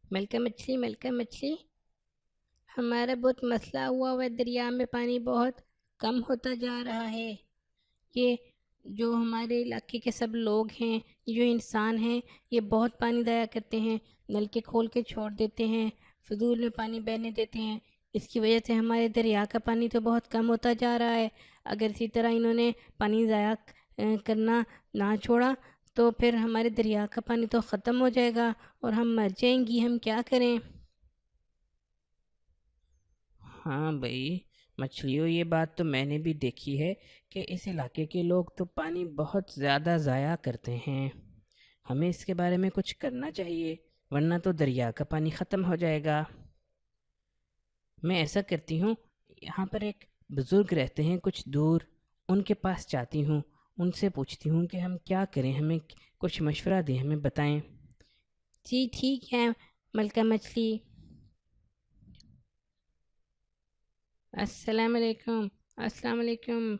ملکہ مچھلی، ہمارا بہت مسئلہ ہوا ہے، دریا میں پانی بہت کم ہوتا جا رہا ہے۔ یہ جو ہمارے علاقے کے سب لوگ ہیں، جو انسان ہیں، یہ بہت پانی ضائع کرتے ہیں، نل کے کھول کے چھوڑ دیتے ہیں، فضول میں پانی بہنے دیتے ہیں۔ اس کی وجہ سے ہمارے دریا کا پانی تو بہت کم ہوتا جا رہا ہے۔ اگر اسی طرح انہوں نے پانی ضائع کرنا نہ چھوڑا تو پھر ہمارے دریا کا پانی تو ختم ہو جائے گا اور ہم مر جائیں گی۔ ہم کیا کریں؟ ہاں بھائی مچھلیوں، یہ بات تو میں نے بھی دیکھی ہے کہ اس علاقے کے لوگ تو پانی بہت زیادہ ضائع کرتے ہیں۔ ہمیں اس کے بارے میں کچھ کرنا چاہیے، ورنہ تو دریا کا پانی ختم ہو جائے گا۔ میں ایسا کرتی ہوں، یہاں پر ایک بزرگ رہتے ہیں کچھ دور، ان کے پاس جاتی ہوں، ان سے پوچھتی ہوں کہ ہم کیا کریں، ہمیں کچھ مشورہ دیں، ہمیں بتائیں۔ جی ٹھیک ہے ملکہ مچھلی۔ السلام علیکم، السلام علیکم۔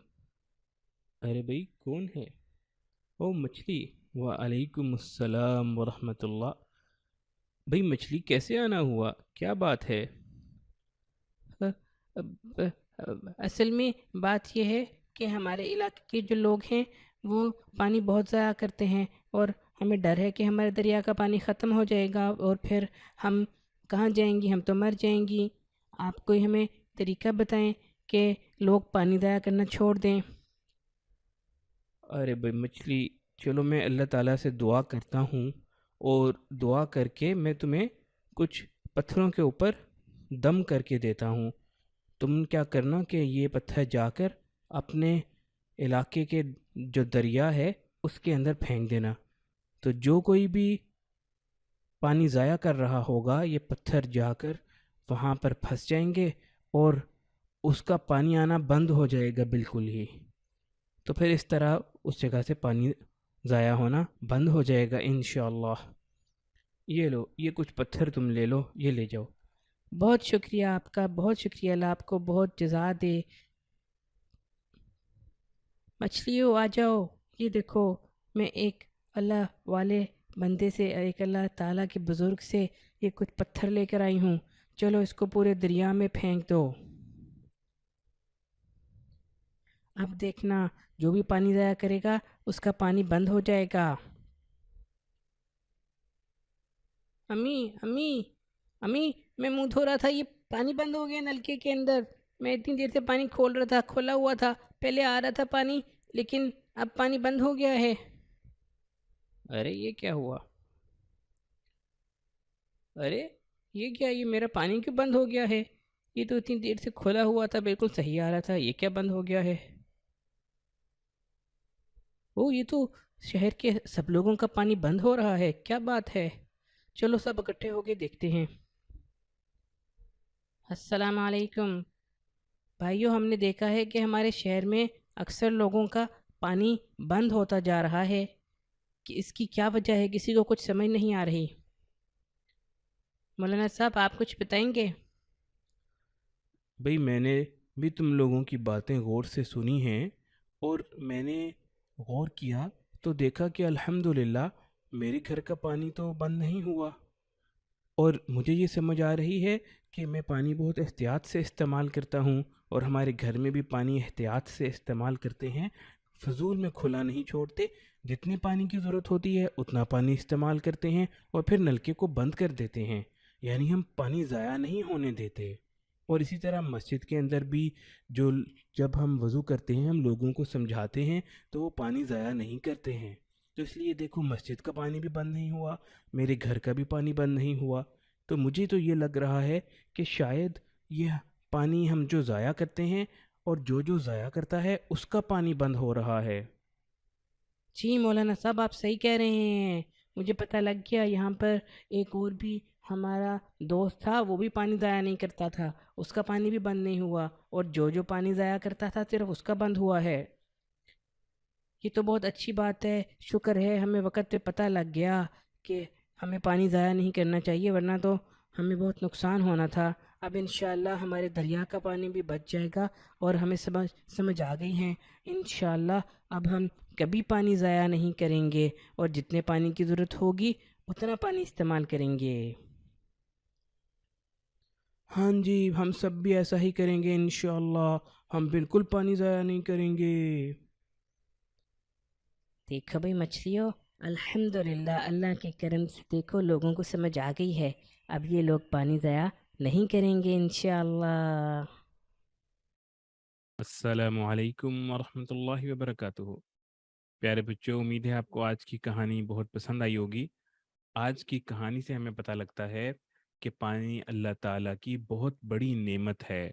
ارے بھائی کون ہے؟ او مچھلی، وعلیکم السلام ورحمۃ اللہ۔ بھائی مچھلی کیسے آنا ہوا؟ کیا بات ہے؟ اصل میں بات یہ ہے کہ ہمارے علاقے کے جو لوگ ہیں وہ پانی بہت ضائع کرتے ہیں، اور ہمیں ڈر ہے کہ ہمارے دریا کا پانی ختم ہو جائے گا اور پھر ہم کہاں جائیں گی؟ ہم تو مر جائیں گی۔ آپ کوئی ہمیں طریقہ بتائیں کہ لوگ پانی ضائع کرنا چھوڑ دیں۔ ارے بھائی مچھلی، چلو میں اللہ تعالیٰ سے دعا کرتا ہوں، اور دعا کر کے میں تمہیں کچھ پتھروں کے اوپر دم کر کے دیتا ہوں۔ تم کیا کرنا کہ یہ پتھر جا کر اپنے علاقے کے جو دریا ہے اس کے اندر پھینک دینا، تو جو کوئی بھی پانی ضائع کر رہا ہوگا یہ پتھر جا کر وہاں پر پھنس جائیں گے، اور اس کا پانی آنا بند ہو جائے گا بالکل ہی۔ تو پھر اس طرح اس جگہ سے پانی ضائع ہونا بند ہو جائے گا انشاءاللہ۔ یہ لو، یہ کچھ پتھر تم لے لو، یہ لے جاؤ۔ بہت شکریہ آپ کا، بہت شکریہ، اللہ آپ کو بہت جزا دے۔ مچھلیوں آ جاؤ، یہ دیکھو میں ایک اللہ والے بندے سے، ایک اللہ تعالیٰ کے بزرگ سے یہ کچھ پتھر لے کر آئی ہوں، چلو اس کو پورے دریا میں پھینک دو۔ اب دیکھنا جو بھی پانی ضائع کرے گا اس کا پانی بند ہو جائے گا۔ امی امی امی، میں منہ دھو رہا تھا، یہ پانی بند ہو گیا نلکے کے اندر۔ میں اتنی دیر سے پانی کھول رہا تھا، کھولا ہوا تھا، پہلے آ رہا تھا پانی، لیکن اب پانی بند ہو گیا ہے۔ ارے یہ کیا ہوا؟ ارے یہ کیا، یہ میرا پانی کیوں بند ہو گیا ہے؟ یہ تو اتنی دیر سے کھولا ہوا تھا، بالکل صحیح آ رہا تھا، یہ کیا بند ہو گیا ہے؟ او یہ تو شہر کے سب لوگوں کا پانی بند ہو رہا ہے، کیا بات ہے؟ چلو سب اکٹھے ہو کے دیکھتے ہیں۔ السلام علیکم بھائیو، ہم نے دیکھا ہے کہ ہمارے شہر میں اکثر لوگوں کا پانی بند ہوتا جا رہا ہے، کہ اس کی کیا وجہ ہے؟ کسی کو کچھ سمجھ نہیں آ رہی۔ مولانا صاحب آپ کچھ بتائیں گے؟ بھئی میں نے بھی تم لوگوں کی باتیں غور سے سنی ہیں، اور میں نے غور کیا تو دیکھا کہ الحمدللہ میرے گھر کا پانی تو بند نہیں ہوا، اور مجھے یہ سمجھ آ رہی ہے کہ میں پانی بہت احتیاط سے استعمال کرتا ہوں، اور ہمارے گھر میں بھی پانی احتیاط سے استعمال کرتے ہیں، فضول میں کھلا نہیں چھوڑتے، جتنے پانی کی ضرورت ہوتی ہے اتنا پانی استعمال کرتے ہیں، اور پھر نلکے کو بند کر دیتے ہیں، یعنی ہم پانی ضائع نہیں ہونے دیتے۔ اور اسی طرح مسجد کے اندر بھی جو جب ہم وضو کرتے ہیں ہم لوگوں کو سمجھاتے ہیں تو وہ پانی ضائع نہیں کرتے ہیں۔ تو اس لیے دیکھو مسجد کا پانی بھی بند نہیں ہوا، میرے گھر کا بھی پانی بند نہیں ہوا، تو مجھے تو یہ لگ رہا ہے کہ شاید یہ پانی ہم جو ضائع کرتے ہیں اور جو ضائع کرتا ہے اس کا پانی بند ہو رہا ہے۔ جی مولانا صاحب آپ صحیح کہہ رہے ہیں، مجھے پتہ لگ گیا، یہاں پر ایک اور بھی ہمارا دوست تھا، وہ بھی پانی ضائع نہیں کرتا تھا، اس کا پانی بھی بند نہیں ہوا، اور جو پانی ضائع کرتا تھا صرف اس کا بند ہوا ہے۔ یہ تو بہت اچھی بات ہے، شکر ہے ہمیں وقت پہ پتہ لگ گیا کہ ہمیں پانی ضائع نہیں کرنا چاہیے، ورنہ تو ہمیں بہت نقصان ہونا تھا۔ اب انشاءاللہ ہمارے دریا کا پانی بھی بچ جائے گا، اور ہمیں سمجھ آ گئی ہیں انشاءاللہ اب ہم کبھی پانی ضائع نہیں کریں گے، اور جتنے پانی کی ضرورت ہوگی اتنا پانی استعمال کریں گے۔ ہاں جی، ہم سب بھی ایسا ہی کریں گے انشاءاللہ، ہم بالکل پانی ضائع نہیں کریں گے۔ دیکھو بھائی مچھلیوں، الحمدللہ اللہ کے کرم سے دیکھو لوگوں کو سمجھ آ گئی ہے، اب یہ لوگ پانی ضائع نہیں کریں گے انشاءاللہ۔ السلام علیکم ورحمۃ اللہ وبرکاتہ۔ پیارے بچوں، امید ہے آپ کو آج کی کہانی بہت پسند آئی ہوگی۔ آج کی کہانی سے ہمیں پتہ لگتا ہے کہ پانی اللہ تعالیٰ کی بہت بڑی نعمت ہے۔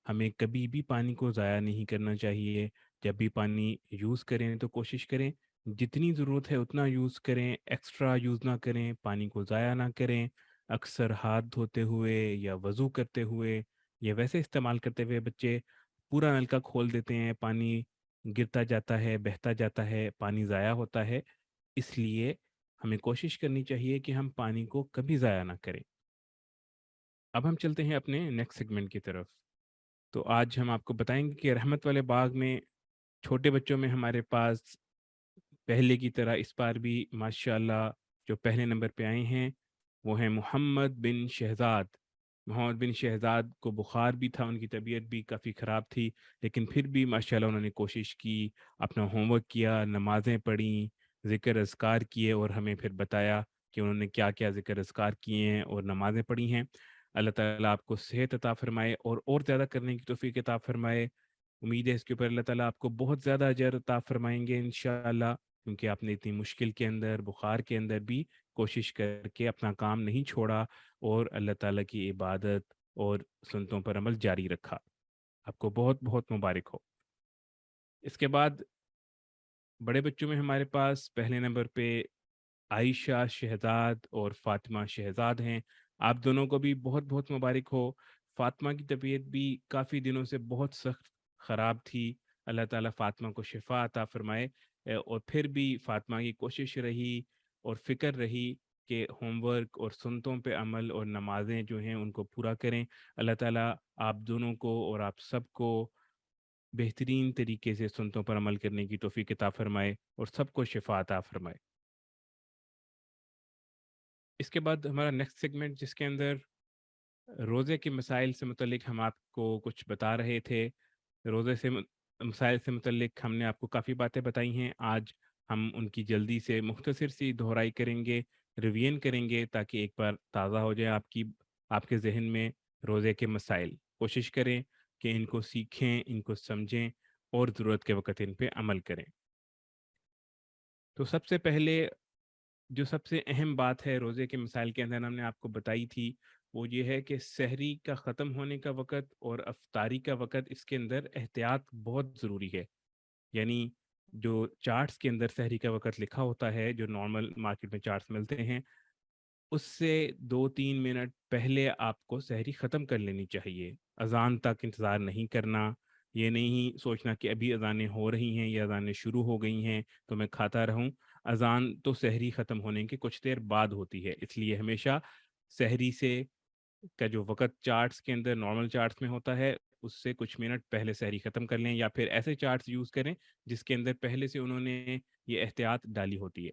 ہمیں کبھی بھی پانی کو ضائع نہیں کرنا چاہیے۔ جب بھی پانی یوز کریں تو کوشش کریں جتنی ضرورت ہے اتنا یوز کریں، ایکسٹرا یوز نہ کریں، پانی کو ضائع نہ کریں۔ اکثر ہاتھ دھوتے ہوئے یا وضو کرتے ہوئے یا ویسے استعمال کرتے ہوئے بچے پورا نلکا کھول دیتے ہیں، پانی گرتا جاتا ہے، بہتا جاتا ہے، پانی ضائع ہوتا ہے۔ اس لیے ہمیں کوشش کرنی چاہیے کہ ہم پانی کو کبھی ضائع نہ کریں۔ اب ہم چلتے ہیں اپنے نیکسٹ سیگمنٹ کی طرف۔ تو آج ہم آپ کو بتائیں گے کہ رحمت والے باغ میں چھوٹے بچوں میں ہمارے پاس پہلے کی طرح اس بار بھی ماشاءاللہ جو پہلے نمبر پہ آئے ہیں وہ ہیں محمد بن شہزاد۔ محمد بن شہزاد کو بخار بھی تھا، ان کی طبیعت بھی کافی خراب تھی، لیکن پھر بھی ماشاءاللہ انہوں نے کوشش کی، اپنا ہوم ورک کیا، نمازیں پڑھیں، ذکر اذکار کیے، اور ہمیں پھر بتایا کہ انہوں نے کیا کیا ذکر اذکار کیے ہیں اور نمازیں پڑھی ہیں۔ اللہ تعالیٰ آپ کو صحت عطا فرمائے اور زیادہ کرنے کی توفیق عطا فرمائے۔ امید ہے اس کے اوپر اللہ تعالیٰ آپ کو بہت زیادہ اجر عطا فرمائیں گے انشاءاللہ، کیونکہ آپ نے اتنی مشکل کے اندر، بخار کے اندر بھی کوشش کر کے اپنا کام نہیں چھوڑا اور اللہ تعالیٰ کی عبادت اور سنتوں پر عمل جاری رکھا۔ آپ کو بہت بہت مبارک ہو۔ اس کے بعد بڑے بچوں میں ہمارے پاس پہلے نمبر پہ عائشہ شہزاد اور فاطمہ شہزاد ہیں۔ آپ دونوں کو بھی بہت بہت مبارک ہو۔ فاطمہ کی طبیعت بھی کافی دنوں سے بہت سخت خراب تھی، اللہ تعالیٰ فاطمہ کو شفا عطا فرمائے۔ اور پھر بھی فاطمہ کی کوشش رہی اور فکر رہی کہ ہوم ورک اور سنتوں پہ عمل اور نمازیں جو ہیں ان کو پورا کریں۔ اللہ تعالیٰ آپ دونوں کو اور آپ سب کو بہترین طریقے سے سنتوں پر عمل کرنے کی توفیق عطا فرمائے اور سب کو شفا عطا فرمائے۔ اس کے بعد ہمارا نیکسٹ سیگمنٹ جس کے اندر روزے کے مسائل سے متعلق ہم آپ کو کچھ بتا رہے تھے۔ روزے سے مسائل سے متعلق ہم نے آپ کو کافی باتیں بتائی ہیں، آج ہم ان کی جلدی سے مختصر سی دہرائی کریں گے، ریویژن کریں گے تاکہ ایک بار تازہ ہو جائے آپ کے ذہن میں روزے کے مسائل۔ کوشش کریں کہ ان کو سیکھیں، ان کو سمجھیں اور ضرورت کے وقت ان پہ عمل کریں۔ تو سب سے پہلے جو سب سے اہم بات ہے روزے کے مسائل کے اندر ہم نے آپ کو بتائی تھی، وہ یہ ہے کہ سحری کا ختم ہونے کا وقت اور افطاری کا وقت، اس کے اندر احتیاط بہت ضروری ہے۔ یعنی جو چارٹس کے اندر سحری کا وقت لکھا ہوتا ہے، جو نارمل مارکیٹ میں چارٹس ملتے ہیں، اس سے 2-3 منٹ پہلے آپ کو سحری ختم کر لینی چاہیے۔ اذان تک انتظار نہیں کرنا، یہ نہیں سوچنا کہ ابھی اذانیں ہو رہی ہیں یا اذانیں شروع ہو گئی ہیں تو میں کھاتا رہوں۔ اذان تو سحری ختم ہونے کے کچھ دیر بعد ہوتی ہے، اس لیے ہمیشہ سحری سے کا جو وقت چارٹس کے اندر نارمل چارٹس میں ہوتا ہے اس سے کچھ منٹ پہلے سحری ختم کر لیں، یا پھر ایسے چارٹس یوز کریں جس کے اندر پہلے سے انہوں نے یہ احتیاط ڈالی ہوتی ہے۔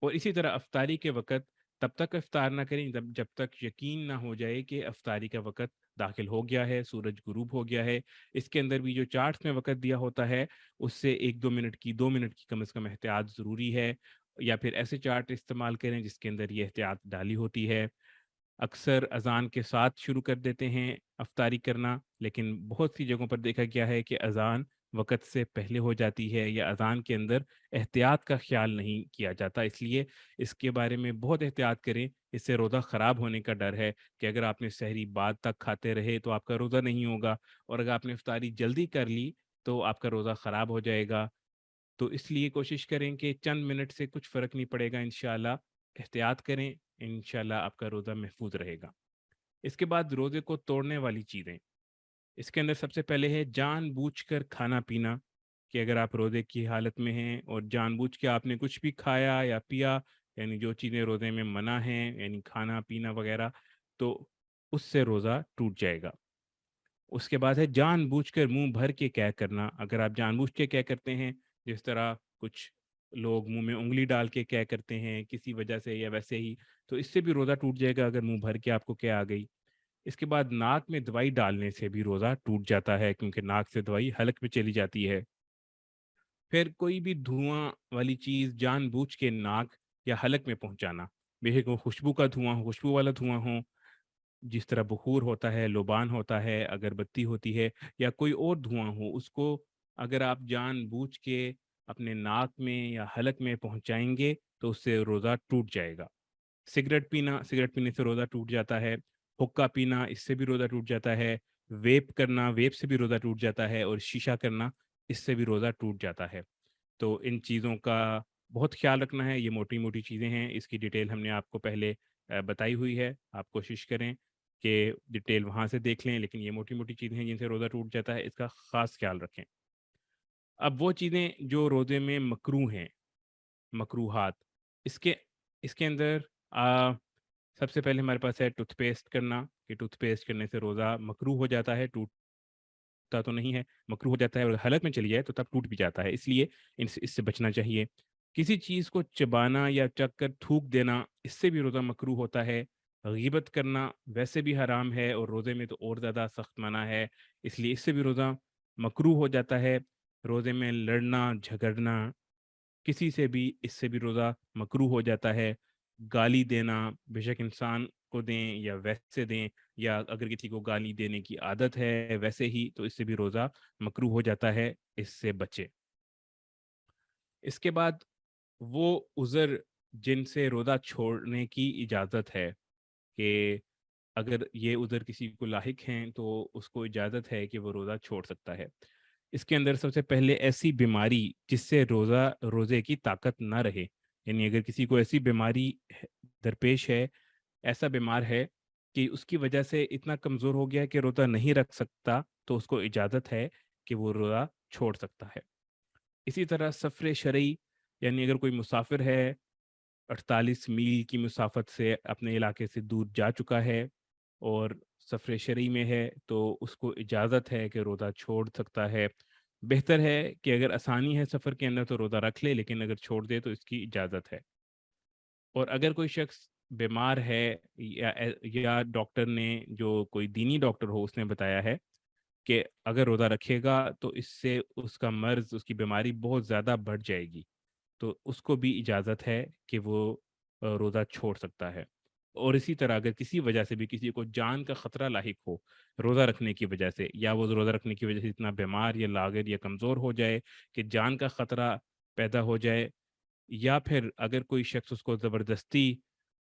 اور اسی طرح افطاری کے وقت تب تک افطار نہ کریں جب تک یقین نہ ہو جائے کہ افطاری کا وقت داخل ہو گیا ہے، سورج غروب ہو گیا ہے۔ اس کے اندر بھی جو چارٹس میں وقت دیا ہوتا ہے اس سے 1-2 منٹ کی کم از کم احتیاط ضروری ہے، یا پھر ایسے چارٹ استعمال کریں جس کے اندر یہ احتیاط ڈالی ہوتی ہے۔ اکثر اذان کے ساتھ شروع کر دیتے ہیں افطاری کرنا، لیکن بہت سی جگہوں پر دیکھا گیا ہے کہ اذان وقت سے پہلے ہو جاتی ہے یا اذان کے اندر احتیاط کا خیال نہیں کیا جاتا، اس لیے اس کے بارے میں بہت احتیاط کریں۔ اس سے روزہ خراب ہونے کا ڈر ہے کہ اگر آپ نے سحری بعد تک کھاتے رہے تو آپ کا روزہ نہیں ہوگا، اور اگر آپ نے افطاری جلدی کر لی تو آپ کا روزہ خراب ہو جائے گا۔ تو اس لیے کوشش کریں کہ چند منٹ سے کچھ فرق نہیں پڑے گا انشاءاللہ، احتیاط کریں، انشاءاللہ آپ کا روزہ محفوظ رہے گا۔ اس کے بعد روزے کو توڑنے والی چیزیں، اس کے اندر سب سے پہلے ہے جان بوجھ کر کھانا پینا، کہ اگر آپ روزے کی حالت میں ہیں اور جان بوجھ کے آپ نے کچھ بھی کھایا یا پیا، یعنی جو چیزیں روزے میں منع ہیں یعنی کھانا پینا وغیرہ، تو اس سے روزہ ٹوٹ جائے گا۔ اس کے بعد ہے جان بوجھ کر منہ بھر کے کیا کرنا، اگر آپ جان بوجھ کے کیا کرتے ہیں، جس طرح کچھ لوگ منہ میں انگلی ڈال کے کیا کرتے ہیں کسی وجہ سے یا ویسے ہی، تو اس سے بھی روزہ ٹوٹ جائے گا اگر منہ بھر کے آپ کو کیا آ گئی۔ اس کے بعد ناک میں دوائی ڈالنے سے بھی روزہ ٹوٹ جاتا ہے، کیونکہ ناک سے دوائی حلق میں چلی جاتی ہے۔ پھر کوئی بھی دھواں والی چیز جان بوجھ کے ناک یا حلق میں پہنچانا، بے شک وہ خوشبو کا دھواں ہو، خوشبو والا دھواں ہو، جس طرح بخور ہوتا ہے، لوبان ہوتا ہے، اگربتی ہوتی ہے، یا کوئی اور دھواں ہو، اس کو اگر آپ جان بوجھ کے اپنے ناک میں یا حلق میں پہنچائیں گے تو اس سے روزہ ٹوٹ جائے گا۔ سگریٹ پینا، سگریٹ پینے سے روزہ ٹوٹ جاتا ہے۔ حقہ پینا، اس سے بھی روزہ ٹوٹ جاتا ہے۔ ویپ کرنا، ویپ سے بھی روزہ ٹوٹ جاتا ہے۔ اور شیشہ کرنا، اس سے بھی روزہ ٹوٹ جاتا ہے۔ تو ان چیزوں کا بہت خیال رکھنا ہے۔ یہ موٹی موٹی چیزیں ہیں، اس کی ڈیٹیل ہم نے آپ کو پہلے بتائی ہوئی ہے۔ آپ کوشش کریں کہ ڈیٹیل وہاں سے دیکھ لیں، لیکن یہ موٹی موٹی چیزیں ہیں جن سے روزہ ٹوٹ جاتا ہے، اس کا خاص خیال رکھیں۔ اب وہ چیزیں جو روزے میں مکروہ ہیں، مکروہات، اس کے اس کے اندر سب سے پہلے ہمارے پاس ہے ٹوتھ پیسٹ کرنا، کہ ٹوتھ پیسٹ کرنے سے روزہ مکروہ ہو جاتا ہے، ٹوٹتا تو نہیں ہے، مکروہ ہو جاتا ہے، اور حلق میں چلی جائے تو تب ٹوٹ بھی جاتا ہے، اس لیے اس سے بچنا چاہیے۔ کسی چیز کو چبانا یا چک کر تھوک دینا، اس سے بھی روزہ مکروہ ہوتا ہے۔ غیبت کرنا ویسے بھی حرام ہے، اور روزے میں تو اور زیادہ سخت منع ہے، اس لیے اس سے بھی روزہ مکروہ ہو جاتا ہے۔ روزے میں لڑنا جھگڑنا کسی سے بھی، اس سے بھی روزہ مکروہ ہو جاتا ہے۔ گالی دینا، بے شک انسان کو دیں یا ویسے دیں، یا اگر کسی کو گالی دینے کی عادت ہے ویسے ہی، تو اس سے بھی روزہ مکروہ ہو جاتا ہے، اس سے بچے۔ اس کے بعد وہ عذر جن سے روزہ چھوڑنے کی اجازت ہے، کہ اگر یہ عذر کسی کو لاحق ہیں تو اس کو اجازت ہے کہ وہ روزہ چھوڑ سکتا ہے۔ اس کے اندر سب سے پہلے ایسی بیماری جس سے روزے کی طاقت نہ رہے، یعنی اگر کسی کو ایسی بیماری درپیش ہے، ایسا بیمار ہے کہ اس کی وجہ سے اتنا کمزور ہو گیا کہ روزہ نہیں رکھ سکتا، تو اس کو اجازت ہے کہ وہ روزہ چھوڑ سکتا ہے۔ اسی طرح سفر شرعی، یعنی اگر کوئی مسافر ہے، 48 میل کی مسافت سے اپنے علاقے سے دور جا چکا ہے اور سفر شرعی میں ہے، تو اس کو اجازت ہے کہ روزہ چھوڑ سکتا ہے۔ بہتر ہے کہ اگر آسانی ہے سفر کے اندر تو روزہ رکھ لے، لیکن اگر چھوڑ دے تو اس کی اجازت ہے۔ اور اگر کوئی شخص بیمار ہے، یا ڈاکٹر نے، جو کوئی دینی ڈاکٹر ہو، اس نے بتایا ہے کہ اگر روزہ رکھے گا تو اس سے اس کا مرض، اس کی بیماری بہت زیادہ بڑھ جائے گی، تو اس کو بھی اجازت ہے کہ وہ روزہ چھوڑ سکتا ہے۔ اور اسی طرح اگر کسی وجہ سے بھی کسی کو جان کا خطرہ لاحق ہو روزہ رکھنے کی وجہ سے، یا وہ روزہ رکھنے کی وجہ سے اتنا بیمار یا لاغر یا کمزور ہو جائے کہ جان کا خطرہ پیدا ہو جائے، یا پھر اگر کوئی شخص اس کو زبردستی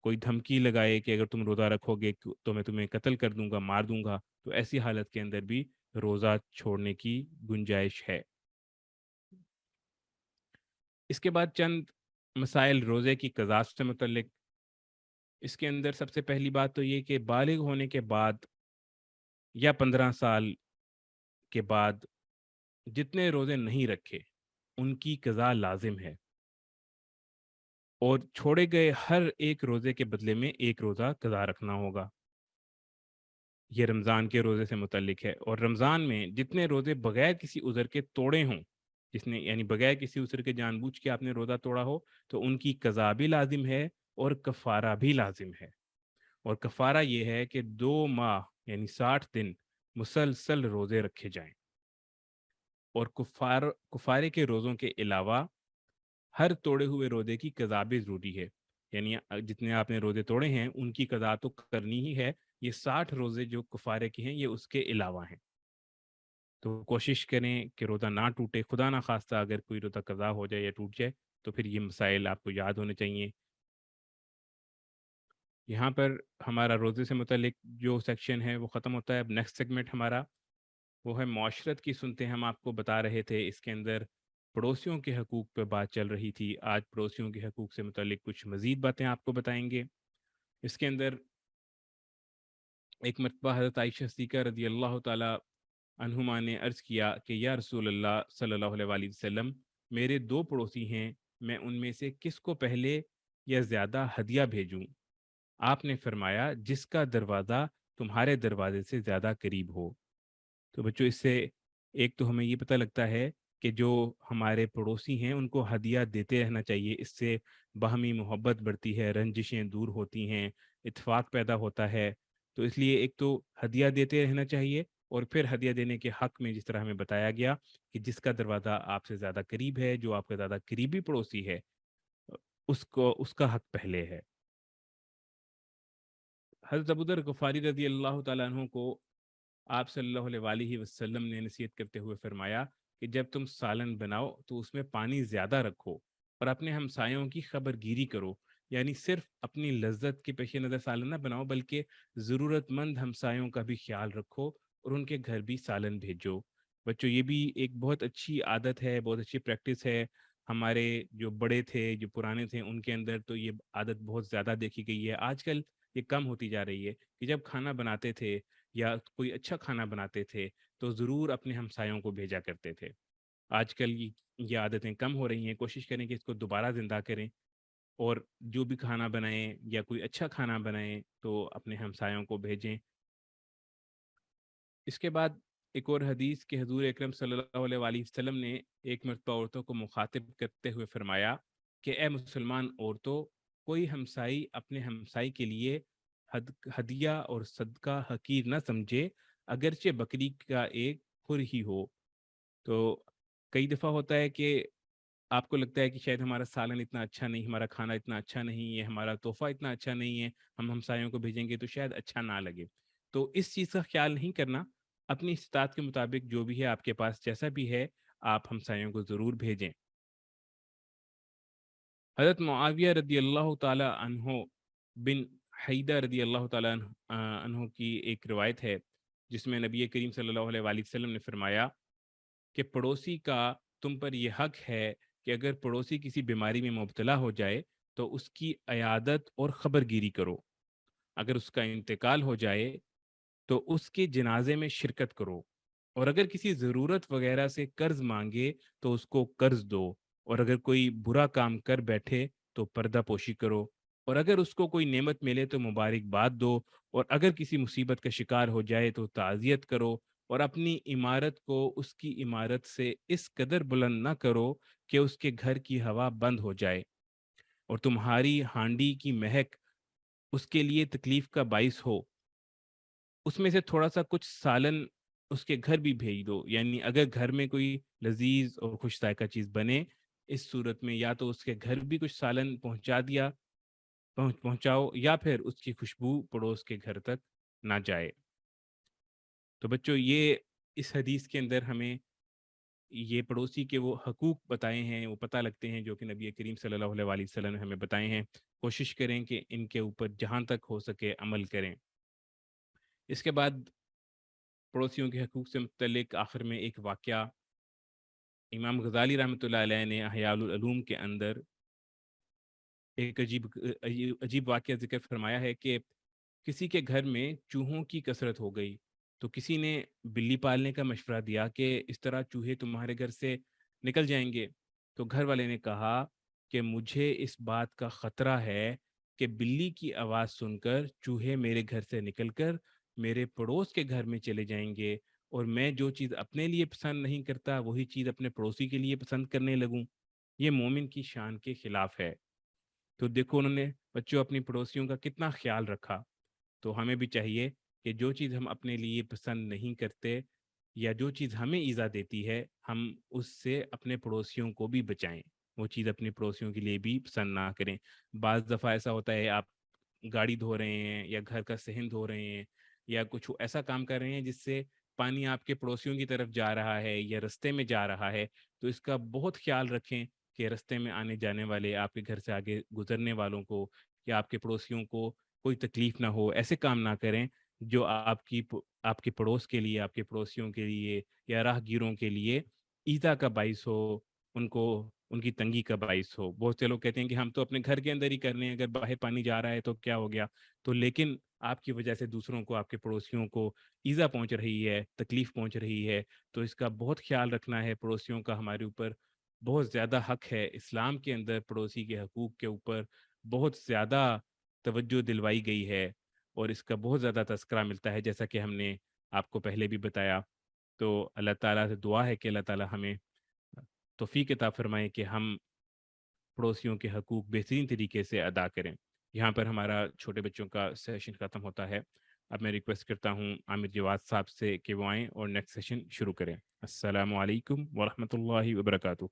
کوئی دھمکی لگائے کہ اگر تم روزہ رکھو گے تو میں تمہیں قتل کر دوں گا، مار دوں گا، تو ایسی حالت کے اندر بھی روزہ چھوڑنے کی گنجائش ہے۔ اس کے بعد چند مسائل روزے کی قضا سے متعلق۔ اس کے اندر سب سے پہلی بات تو یہ کہ بالغ ہونے کے بعد یا 15 سال کے بعد جتنے روزے نہیں رکھے ان کی قضا لازم ہے، اور چھوڑے گئے ہر ایک روزے کے بدلے میں ایک روزہ قضا رکھنا ہوگا۔ یہ رمضان کے روزے سے متعلق ہے۔ اور رمضان میں جتنے روزے بغیر کسی عذر کے توڑے ہوں، جس نے یعنی بغیر کسی عذر کے جان بوجھ کے آپ نے روزہ توڑا ہو، تو ان کی قضا بھی لازم ہے اور کفارہ بھی لازم ہے۔ اور کفارہ یہ ہے کہ 2 ماہ یعنی 60 دن مسلسل روزے رکھے جائیں۔ اور کفارے کے روزوں کے علاوہ ہر توڑے ہوئے روزے کی قضا بھی ضروری ہے، یعنی جتنے آپ نے روزے توڑے ہیں ان کی قضا تو کرنی ہی ہے۔ یہ 60 روزے جو کفارے کے ہیں یہ اس کے علاوہ ہیں۔ تو کوشش کریں کہ روزہ نہ ٹوٹے، خدا نہ خواستہ اگر کوئی روزہ قضا ہو جائے یا ٹوٹ جائے تو پھر یہ مسائل آپ کو یاد ہونے چاہیے۔ یہاں پر ہمارا روزے سے متعلق جو سیکشن ہے وہ ختم ہوتا ہے۔ اب نیکسٹ سیگمنٹ ہمارا وہ ہے معاشرت کی سنتیں۔ ہم آپ کو بتا رہے تھے اس کے اندر پڑوسیوں کے حقوق پہ بات چل رہی تھی، آج پڑوسیوں کے حقوق سے متعلق کچھ مزید باتیں آپ کو بتائیں گے۔ اس کے اندر ایک مرتبہ حضرت عائشہ صدیقہ رضی اللہ تعالی عنہما نے عرض کیا کہ یا رسول اللہ صلی اللہ علیہ وآلہ وسلم، میرے 2 پڑوسی ہیں، میں ان میں سے کس کو پہلے یا زیادہ ہدیہ بھیجوں؟ آپ نے فرمایا جس کا دروازہ تمہارے دروازے سے زیادہ قریب ہو۔ تو بچوں، اس سے ایک تو ہمیں یہ پتہ لگتا ہے کہ جو ہمارے پڑوسی ہیں ان کو ہدیہ دیتے رہنا چاہیے۔ اس سے باہمی محبت بڑھتی ہے، رنجشیں دور ہوتی ہیں، اتفاق پیدا ہوتا ہے۔ تو اس لیے ایک تو ہدیہ دیتے رہنا چاہیے، اور پھر ہدیہ دینے کے حق میں جس طرح ہمیں بتایا گیا کہ جس کا دروازہ آپ سے زیادہ قریب ہے، جو آپ کا زیادہ قریبی پڑوسی ہے، اس کا حق پہلے ہے۔ حضرت ابوذر غفاری رضی اللہ تعالیٰ عنہ کو آپ صلی اللہ علیہ وآلہ وسلم نے نصیحت کرتے ہوئے فرمایا کہ جب تم سالن بناؤ تو اس میں پانی زیادہ رکھو اور اپنے ہمسایوں کی خبر گیری کرو، یعنی صرف اپنی لذت کے پیش نظر سالن نہ بناؤ بلکہ ضرورت مند ہمسایوں کا بھی خیال رکھو اور ان کے گھر بھی سالن بھیجو۔ بچوں، یہ بھی ایک بہت اچھی عادت ہے، بہت اچھی پریکٹس ہے۔ ہمارے جو بڑے تھے، جو پرانے تھے، ان کے اندر تو یہ عادت بہت زیادہ دیکھی گئی ہے۔ آج کل یہ کم ہوتی جا رہی ہے کہ جب کھانا بناتے تھے یا کوئی اچھا کھانا بناتے تھے تو ضرور اپنے ہمسایوں کو بھیجا کرتے تھے۔ آج کل یہ عادتیں کم ہو رہی ہیں، کوشش کریں کہ اس کو دوبارہ زندہ کریں، اور جو بھی کھانا بنائیں یا کوئی اچھا کھانا بنائیں تو اپنے ہمسایوں کو بھیجیں۔ اس کے بعد ایک اور حدیث کہ حضور اکرم صلی اللہ علیہ وآلہ وسلم نے ایک مرتبہ عورتوں کو مخاطب کرتے ہوئے فرمایا کہ اے مسلمان عورتوں، کوئی ہمسائی اپنے ہمسائی کے لیے ہدیہ اور صدقہ حقیر نہ سمجھے، اگرچہ بکری کا ایک کھر ہی ہو۔ تو کئی دفعہ ہوتا ہے کہ آپ کو لگتا ہے کہ شاید ہمارا سالن اتنا اچھا نہیں، ہمارا کھانا اتنا اچھا نہیں ہے، ہمارا تحفہ اتنا اچھا نہیں ہے، ہم ہمسایوں کو بھیجیں گے تو شاید اچھا نہ لگے۔ تو اس چیز کا خیال نہیں کرنا، اپنی استطاعت کے مطابق جو بھی ہے آپ کے پاس جیسا بھی ہے آپ ہمسایوں کو ضرور بھیجیں۔ حضرت معاویہ رضی اللہ تعالی عنہ بن حیدہ رضی اللہ تعالی عنہ کی ایک روایت ہے جس میں نبی کریم صلی اللہ علیہ وآلہ وسلم نے فرمایا کہ پڑوسی کا تم پر یہ حق ہے کہ اگر پڑوسی کسی بیماری میں مبتلا ہو جائے تو اس کی عیادت اور خبر گیری کرو، اگر اس کا انتقال ہو جائے تو اس کے جنازے میں شرکت کرو، اور اگر کسی ضرورت وغیرہ سے قرض مانگے تو اس کو قرض دو، اور اگر کوئی برا کام کر بیٹھے تو پردہ پوشی کرو، اور اگر اس کو کوئی نعمت ملے تو مبارکباد دو، اور اگر کسی مصیبت کا شکار ہو جائے تو تعزیت کرو، اور اپنی عمارت کو اس کی عمارت سے اس قدر بلند نہ کرو کہ اس کے گھر کی ہوا بند ہو جائے اور تمہاری ہانڈی کی مہک اس کے لیے تکلیف کا باعث ہو۔ اس میں سے تھوڑا سا کچھ سالن اس کے گھر بھی بھیج دو، یعنی اگر گھر میں کوئی لذیذ اور خوش ذائقہ چیز بنے، اس صورت میں یا تو اس کے گھر بھی کچھ سالن پہنچا دیا پہنچاؤ، یا پھر اس کی خوشبو پڑوس کے گھر تک نہ جائے۔ تو بچوں، یہ اس حدیث کے اندر ہمیں یہ پڑوسی کے وہ حقوق بتائے ہیں، وہ پتہ لگتے ہیں جو کہ نبی کریم صلی اللہ علیہ وآلہ وسلم نے ہمیں بتائے ہیں۔ کوشش کریں کہ ان کے اوپر جہاں تک ہو سکے عمل کریں۔ اس کے بعد پڑوسیوں کے حقوق سے متعلق آخر میں ایک واقعہ امام غزالی رحمۃ اللہ علیہ نے احیاء العلوم کے اندر ایک عجیب واقعہ ذکر فرمایا ہے کہ کسی کے گھر میں چوہوں کی کثرت ہو گئی، تو کسی نے بلی پالنے کا مشورہ دیا کہ اس طرح چوہے تمہارے گھر سے نکل جائیں گے۔ تو گھر والے نے کہا کہ مجھے اس بات کا خطرہ ہے کہ بلی کی آواز سن کر چوہے میرے گھر سے نکل کر میرے پڑوس کے گھر میں چلے جائیں گے، اور میں جو چیز اپنے لیے پسند نہیں کرتا وہی چیز اپنے پڑوسی کے لیے پسند کرنے لگوں۔ یہ مومن کی شان کے خلاف ہے۔ تو دیکھو انہوں نے بچوں اپنی پڑوسیوں کا کتنا خیال رکھا۔ تو ہمیں بھی چاہیے کہ جو چیز ہم اپنے لیے پسند نہیں کرتے یا جو چیز ہمیں ایذا دیتی ہے، ہم اس سے اپنے پڑوسیوں کو بھی بچائیں، وہ چیز اپنے پڑوسیوں کے لیے بھی پسند نہ کریں۔ بعض دفعہ ایسا ہوتا ہے آپ گاڑی دھو رہے ہیں یا گھر کا صحن دھو رہے ہیں یا کچھ ایسا کام کر رہے ہیں جس سے پانی آپ کے پڑوسیوں کی طرف جا رہا ہے یا رستے میں جا رہا ہے، تو اس کا بہت خیال رکھیں کہ رستے میں آنے جانے والے آپ کے گھر سے آگے گزرنے والوں کو یا آپ کے پڑوسیوں کو کوئی تکلیف نہ ہو، ایسے کام نہ کریں جو آپ کے پڑوس کے لیے، آپ کے پڑوسیوں کے لیے یا راہ گیروں کے لیے ایذا کا باعث ہو، ان کو ان کی تنگی کا باعث ہو۔ بہت سے لوگ کہتے ہیں کہ ہم تو اپنے گھر کے اندر ہی کر رہے ہیں، اگر باہر پانی جا رہا ہے تو کیا ہو گیا؟ تو لیکن آپ کی وجہ سے دوسروں کو، آپ کے پڑوسیوں کو ایذا پہنچ رہی ہے، تکلیف پہنچ رہی ہے، تو اس کا بہت خیال رکھنا ہے۔ پڑوسیوں کا ہمارے اوپر بہت زیادہ حق ہے۔ اسلام کے اندر پڑوسی کے حقوق کے اوپر بہت زیادہ توجہ دلوائی گئی ہے اور اس کا بہت زیادہ تذکرہ ملتا ہے، جیسا کہ ہم نے آپ کو پہلے بھی بتایا۔ تو اللہ تعالیٰ سے دعا ہے کہ اللہ تعالیٰ ہمیں توفیق عطا فرمائے کہ ہم پڑوسیوں کے حقوق بہترین طریقے سے ادا کریں۔ یہاں پر ہمارا چھوٹے بچوں کا سیشن ختم ہوتا ہے۔ اب میں ریکویسٹ کرتا ہوں عامر جواد صاحب سے کہ وہ آئیں اور نیکسٹ سیشن شروع کریں. السلام علیکم ورحمۃ اللہ وبرکاتہ.